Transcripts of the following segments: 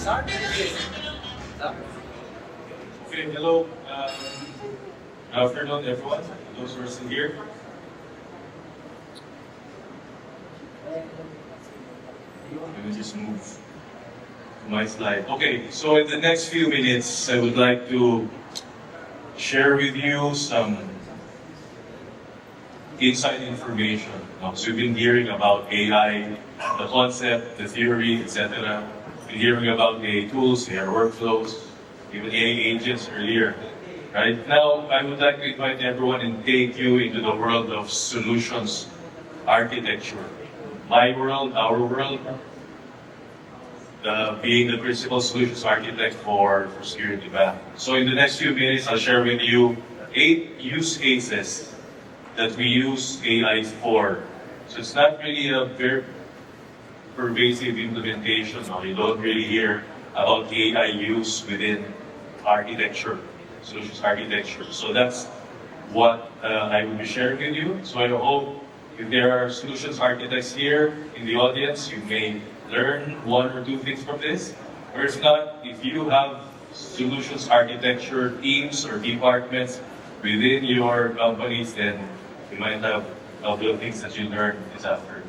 Okay, hello. Good afternoon, everyone. Those who are still here. Let me just move to my slide. Okay, so in the next few minutes, I would like to share with you some inside information. So we've been hearing about AI, the concept, the theory, etc. Been hearing about AI tools, AI workflows, even AI agents earlier. Right now, I would like to invite everyone and take you into the world of solutions architecture. My world, our world, being the principal solutions architect for Security Bank. So in the next few minutes, I'll share with you 8 use cases that we use AI for. So it's not really a very pervasive implementation. No? You don't really hear about AI use within architecture, solutions architecture. So that's what I will be sharing with you. So I hope if there are solutions architects here in the audience, you may learn 1 or 2 things from this. Or if not, if you have solutions architecture teams or departments within your companies, then you might have a couple of things that you learned this afternoon.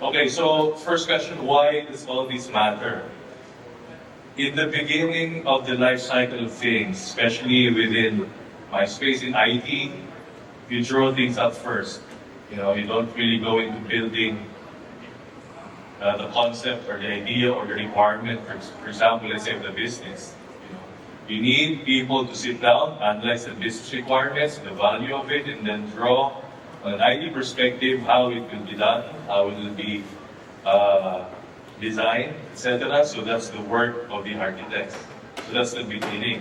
Okay, so first question, why does all this matter? In the beginning of the life cycle of things, especially within my space in IT, you draw things up first. You don't really go into building the concept or the idea or the requirement. For example, let's say the business. You need people to sit down, analyze the business requirements, the value of it, and then draw on an IT perspective how it will be done, how it will be designed, etc. So that's the work of the architects. So that's the beginning.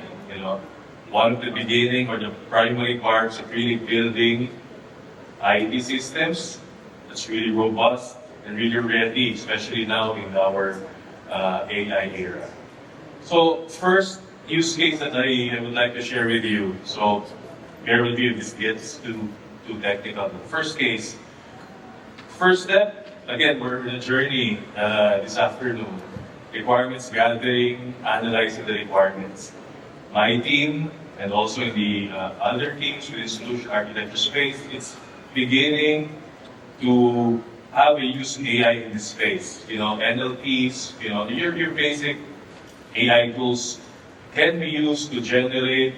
One of the beginning or the primary parts of really building IT systems that's really robust and really ready, especially now in our AI era. So first use case that I would like to share with you. So bear with me if this gets too technical. First case, first step, again, we're in a journey this afternoon. Requirements gathering, analyzing the requirements. My team and also in the other teams within solution architecture space, it's beginning to have a use AI in this space. NLPs, your basic AI tools can be used to generate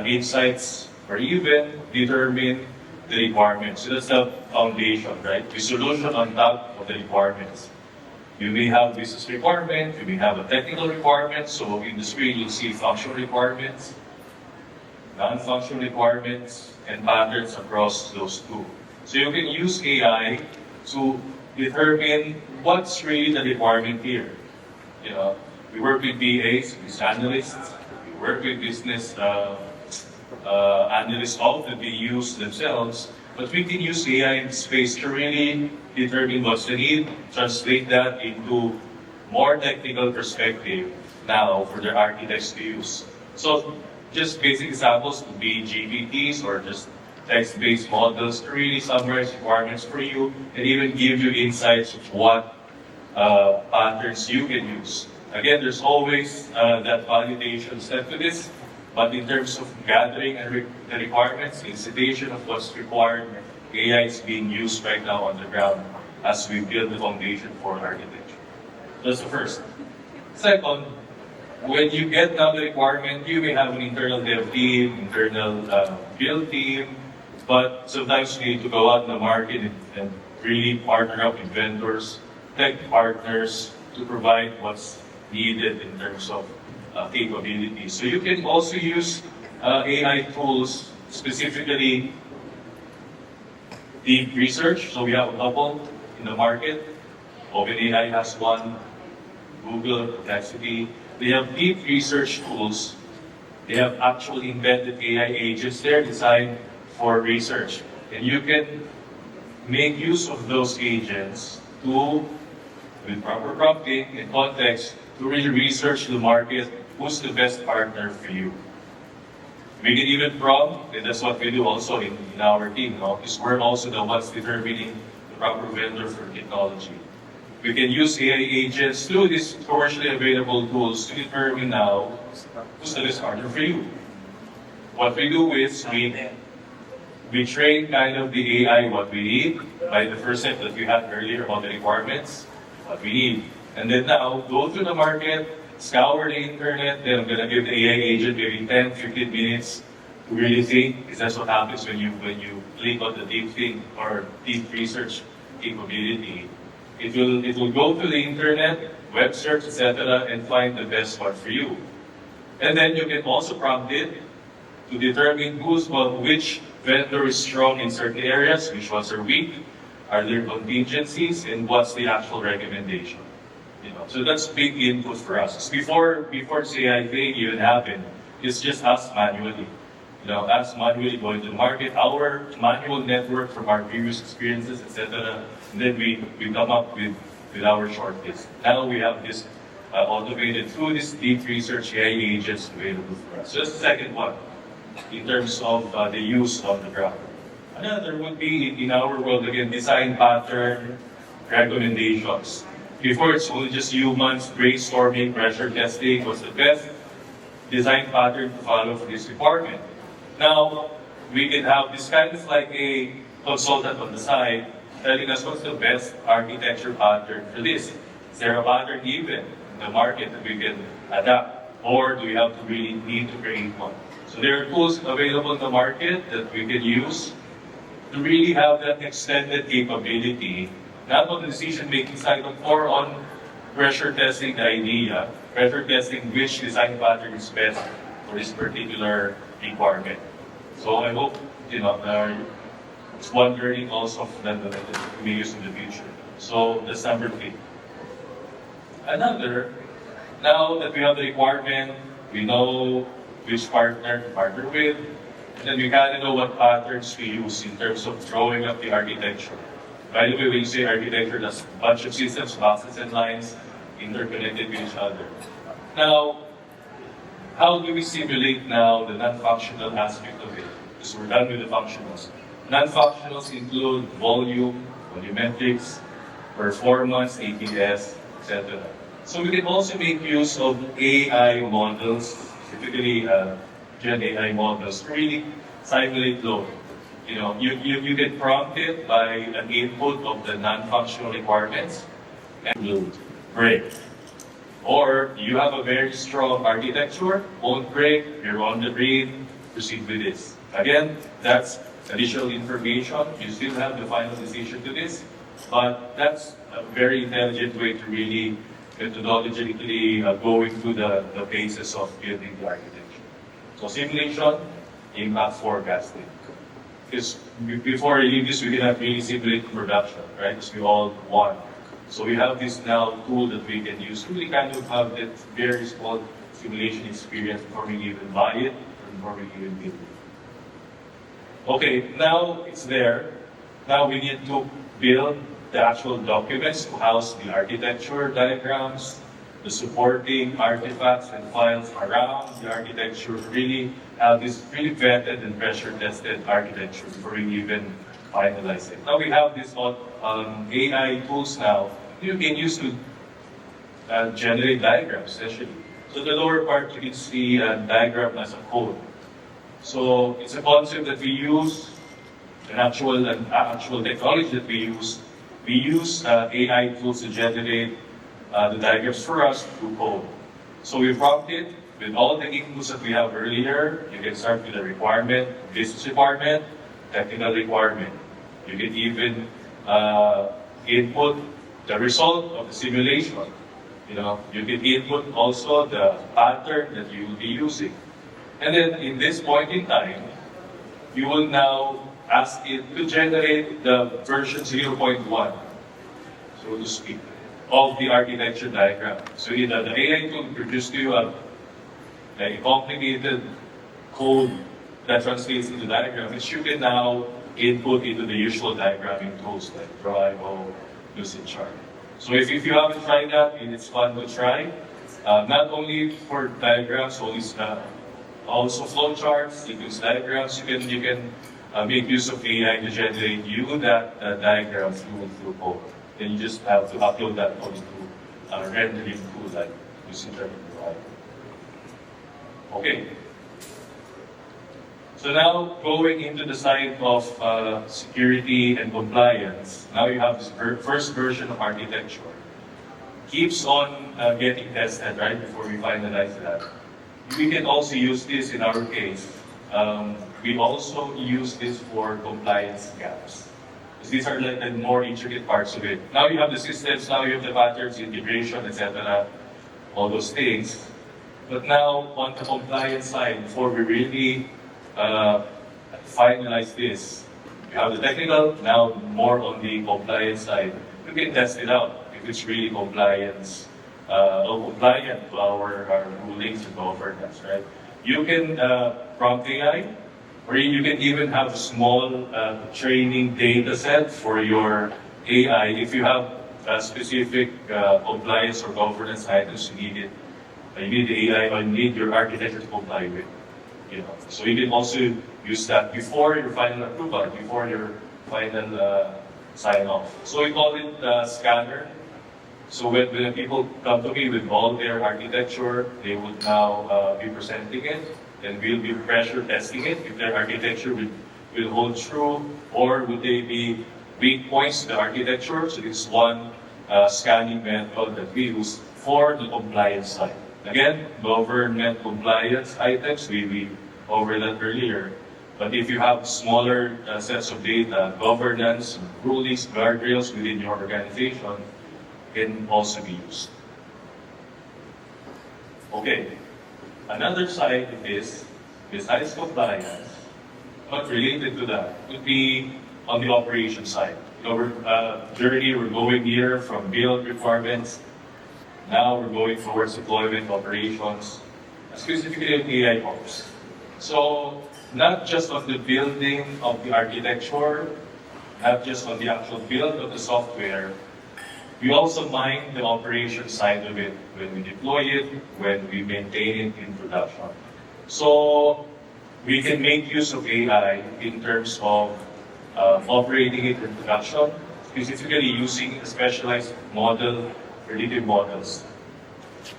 insights or even determine the requirements. So that's the foundation, right? The solution on top of the requirements. You may have business requirement, you may have a technical requirement. So in the screen, you'll see functional requirements, non-functional requirements, and patterns across those two. So you can use AI to determine what's really the requirement here. We work with BAs, business analysts, we work with business analysts, all the BUs themselves, but we can use AI in space to really determine what's the need, translate that into more technical perspective now for their architects to use. So just basic examples would be GPTs or just text-based models to really summarize requirements for you and even give you insights of what patterns you can use. Again, there's always that validation step to this, but in terms of gathering and the requirements, incitation of what's required, AI is being used right now on the ground as we build the foundation for architecture. That's the first. Second, when you get now the requirement, you may have an internal dev team, internal build team, but sometimes you need to go out in the market and really partner up with vendors, tech partners to provide what's needed in terms of capabilities. So you can also use AI tools, specifically deep research. So we have a couple in the market. OpenAI has one, Google, Perplexity. They have deep research tools. They have actually embedded AI agents there designed for research. And you can make use of those agents to, with proper prompting and context, to really research the market, who's the best partner for you. We can even prompt, and that's what we do also in our team, because we're also the ones determining the proper vendor for technology. we can use AI agents through these commercially available tools to determine now who's the best partner for you. What we do is we train kind of the AI what we need by the first step that we had earlier about the requirements, what we need. And then now go to the market, scour the internet, then I'm gonna give the AI agent maybe 10, 15 minutes to really think, because that's what happens when you click on the deep think or deep research capability. It will go to the internet, web search, etc., and find the best one for you. And then you can also prompt it to determine which vendor is strong in certain areas, which ones are weak, are there contingencies, and what's the actual recommendation. So that's big input for us. Before this AI thing even happened, it's just us manually. Us manually going to the market, our manual network from our previous experiences, etc. And then we come up with our shortlist. Now we have this automated through this deep research AI agents available for us. So that's the second one in terms of the use of the ground. Another would be in our world again, design pattern recommendations. Before it's only just humans brainstorming, pressure testing, what's the best design pattern to follow for this department. Now, we can have this kind of like a consultant on the side telling us what's the best architecture pattern for this. Is there a pattern even in the market that we can adapt? Or do we have to really need to create one? So there are tools available in the market that we can use to really have that extended capability, not on the decision-making side, but more on pressure testing the idea, pressure testing which design pattern is best for this particular requirement. So I hope, it's one learning also that we use in the future. So that's number 3. Another, now that we have the requirement, we know which partner to partner with, and then we kind of know what patterns we use in terms of drawing up the architecture. By the way, when you say architecture, that's a bunch of systems, boxes and lines, interconnected with each other. Now, how do we simulate now the non-functional aspect of it? Because we're done with the functionals. Non-functionals include volume, volumetrics, performance, ATS, etc. So we can also make use of AI models, typically Gen AI models, to really simulate load. You can prompt it by an input of the non-functional requirements and load, break. Or you have a very strong architecture, won't break, you're on the breathe, proceed with this. Again, that's additional information. You still have the final decision to this, but that's a very intelligent way to really methodologically going through the basis of building the architecture. So simulation, impact forecasting. Because before we leave this, we cannot really simulate production, right? Because we all want. So we have this now tool that we can use to really kind of have that very small simulation experience before we even buy it or before we even build it. Okay, now it's there. Now we need to build the actual documents to house the architecture diagrams, the supporting artifacts and files around the architecture, really have this really vetted and pressure tested architecture before we even finalize it. Now we have these AI tools now you can use to generate diagrams essentially. So the lower part you can see a diagram as a code. So it's a concept that we use, an actual technology that we use. We use AI tools to generate the diagrams for us through code. So we prompt it with all the inputs that we have earlier. You can start with the requirement, business requirement, technical requirement. You can even input the result of the simulation. You can input also the pattern that you will be using. And then in this point in time, you will now ask it to generate the version 0.1, so to speak, of the architecture diagram. So the AI tool produce to you a complicated code that translates into diagram, which you can now input into the usual diagramming tools like Drive-O, Lucidchart. So if you haven't tried that, it's fun to try. Not only for diagrams, also flowcharts, you use diagrams, you can make use of AI to generate that diagram through code. then you just have to upload that code into a rendering tool like you see there. Okay. So now going into the side of security and compliance, now you have this first version of architecture. Keeps on getting tested, right, before we finalize that. We can also use this in our case. We also use this for compliance gaps. Because these are like the more intricate parts of it. Now you have the systems, now you have the patterns, integration, etc. All those things. But now on the compliance side, before we really finalize this, we have the technical, now more on the compliance side. We can test it out if it's really compliance, compliant to our rulings and governance, right? You can prompt AI, or you can even have a small training data set for your AI if you have specific compliance or governance items you need it. You need the AI or you need your architecture to comply with. You know, so you can also use that before your final approval, before your final sign off. So we call it scanner. So when people come to me with all their architecture, they would now be presenting it, and we'll be pressure testing it if their architecture will hold true, or would they be weak points to the architecture. So this is one scanning method that we use for the compliance side. Again, government compliance items, we covered that earlier. But if you have smaller sets of data, governance, rulings, guardrails within your organization can also be used. Okay, another side of this, besides compliance, but related to that, would be on the operation side. You know, we're going here from build requirements. Now we're going towards deployment operations, specifically in AI ops. So not just on the building of the architecture, not just on the actual build of the software, we also mind the operation side of it when we deploy it, when we maintain it in production. So we can make use of AI in terms of operating it in production, specifically using a specialized model, predictive models.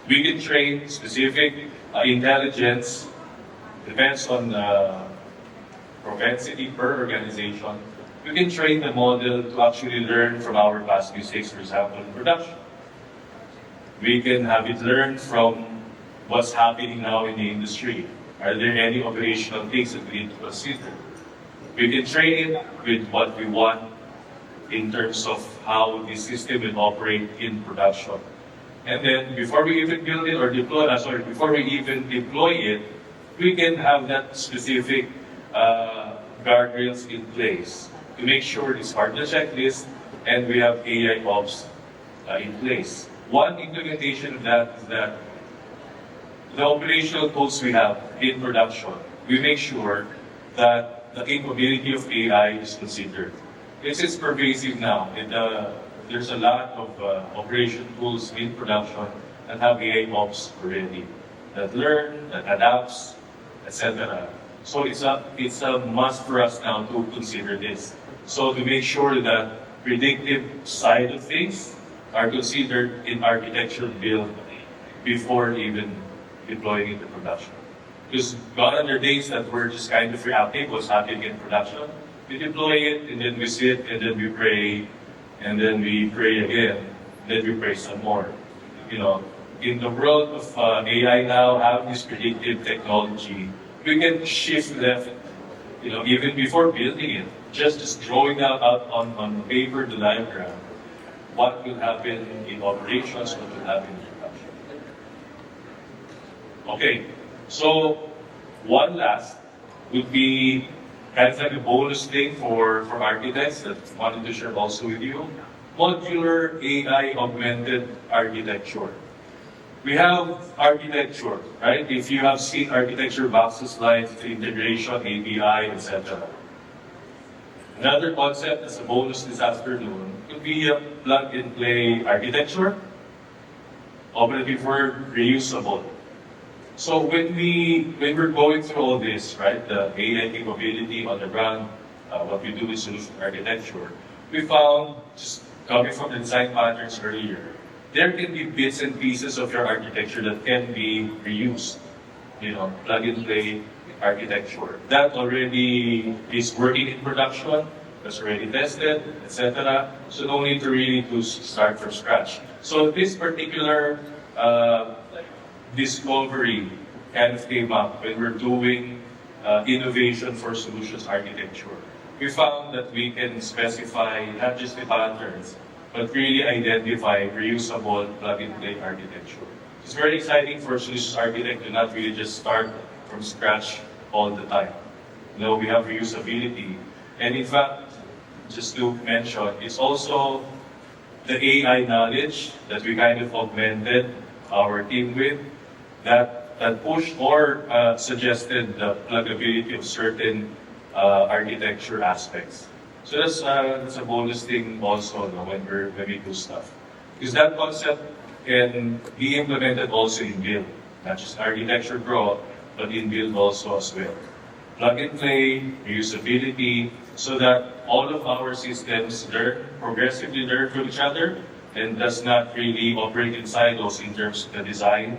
We can train specific intelligence, depends on propensity per organization. We can train the model to actually learn from our past mistakes, for example, in production. We can have it learn from what's happening now in the industry. Are there any operational things that we need to consider? We can train it with what we want in terms of how the system will operate in production. And then before we even build it or deploy, before we even deploy it, we can have that specific guardrails in place to make sure it's part of the checklist and we have AI ops in place. One implementation of that is that the operational tools we have in production, we make sure that the capability of AI is considered. This is pervasive now. There's a lot of operation tools in production that have AI ops already, that learn, that adapts, etc. So it's a must for us now to consider this. So to make sure that predictive side of things are considered in architecture build before even deploying into production. Because gone are the days that we're just kind of reactive what's happening in production. We deploy it, and then we sit, and then we pray, and then we pray again, then we pray some more. You know, in the world of AI now, having this predictive technology, we can shift left, you know, even before building it, just drawing out on paper the diagram, what will happen in operations, what will happen in production. Okay, so one last would be kind of like a bonus thing for architects that I wanted to share also with you. Modular AI augmented architecture. We have architecture, right? If you have seen architecture boxes like integration, API, etc. Another concept as a bonus this afternoon could be a plug-and-play architecture. Operative word, reusable. So when we're going through all this, right, the AI capability on the ground, what we do with solution architecture, we found just coming from the design patterns earlier, there can be bits and pieces of your architecture that can be reused. You know, plug and play architecture. That already is working in production, that's already tested, etc. So no need to really to start from scratch. So this particular discovery kind of came up when we're doing innovation for solutions architecture. We found that we can specify not just the patterns, but really identify reusable plug-and-play architecture. It's very exciting for a solutions architect to not really just start from scratch all the time. No, we have reusability. And in fact, just to mention, it's also the AI knowledge that we kind of augmented our team with that pushed or suggested the pluggability of certain architecture aspects. So that's a bonus thing also when we do stuff. Because that concept can be implemented also in build, not just architecture draw, but in build also as well. Plug and play, reusability, so that all of our systems progressively learn from each other and does not really operate in silos in terms of the design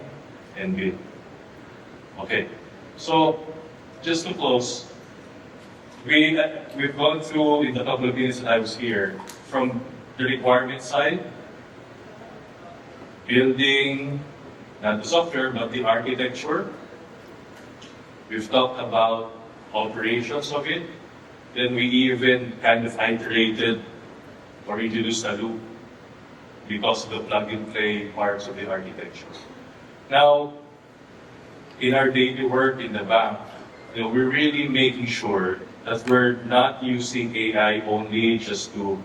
and build. Okay, so just to close, we've gone through in the couple of minutes that I was here from the requirement side, building not the software but the architecture. We've talked about operations of it. Then we even kind of iterated or introduced a loop because of the plug-and-play parts of the architecture. Now, in our daily work in the bank, we're really making sure that we're not using AI only just to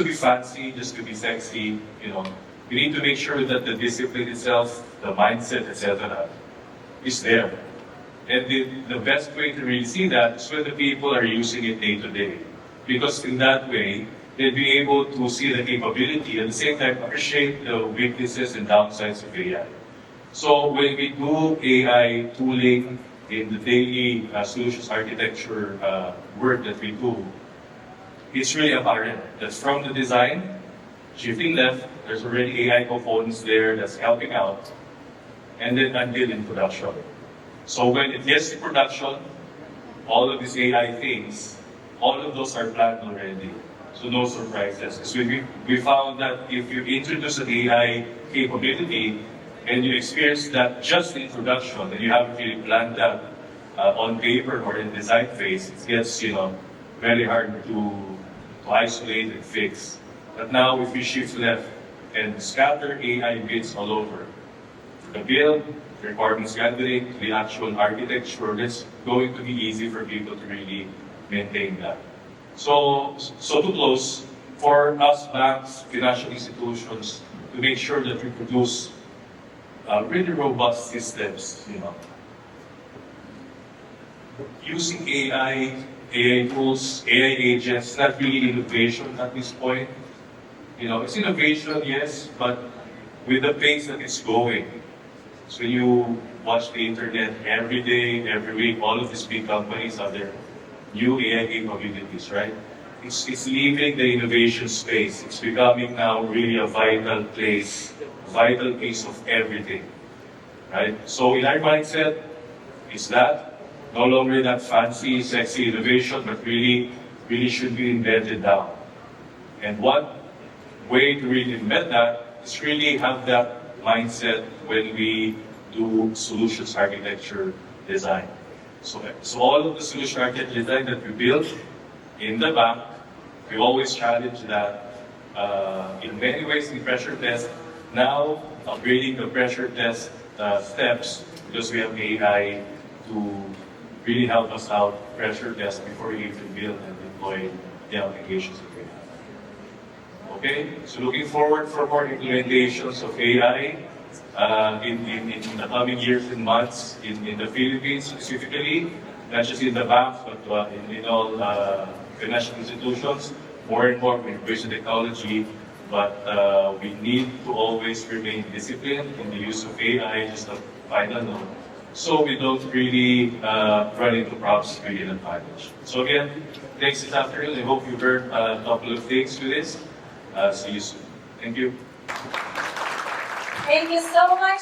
be fancy, just to be sexy. We need to make sure that the discipline itself, the mindset, etc., is there. And the best way to really see that is when the people are using it day to day. Because in that way, they'll be able to see the capability and at the same time appreciate the weaknesses and downsides of AI. So when we do AI tooling in the daily solutions architecture work that we do, it's really apparent that from the design, shifting left, there's already AI components there that's helping out, and then until in production. So when it gets to production, all of these AI things, all of those are planned already. So no surprises. So we found that if you introduce an AI capability and you experience that just in production and you haven't really planned that on paper or in design phase, it gets very hard to isolate and fix. But now if you shift left and scatter AI bits all over, the build, requirements gathering, the actual architecture, it's going to be easy for people to really maintain that. So to close, for us banks, financial institutions, to make sure that we produce really robust systems, using AI tools, AI agents, not really innovation at this point. It's innovation, yes, but with the pace that it's going. So you watch the internet every day, every week, all of these big companies have their new AI capabilities, right? It's leaving the innovation space. It's becoming now really a vital place, vital piece of everything, right? So in our mindset, is that no longer that fancy, sexy innovation, but really should be embedded down. And one way to really embed that is really have that mindset when we do solutions architecture design. So all of the solution architecture design that we build in the bank, we always challenge that in many ways in pressure test. Now upgrading the pressure test steps because we have AI to really help us out pressure test before we even build and deploy the applications that we have. Okay, so looking forward for more implementations of AI in the coming years and months in the Philippines specifically, not just in the banks, but in all financial institutions. More and more we embrace the technology, but we need to always remain disciplined in the use of AI, just a final note, so we don't really run into problems really in advantage. So again, thanks this afternoon. I hope you heard a couple of things to this. See you soon. Thank you. Thank you so much.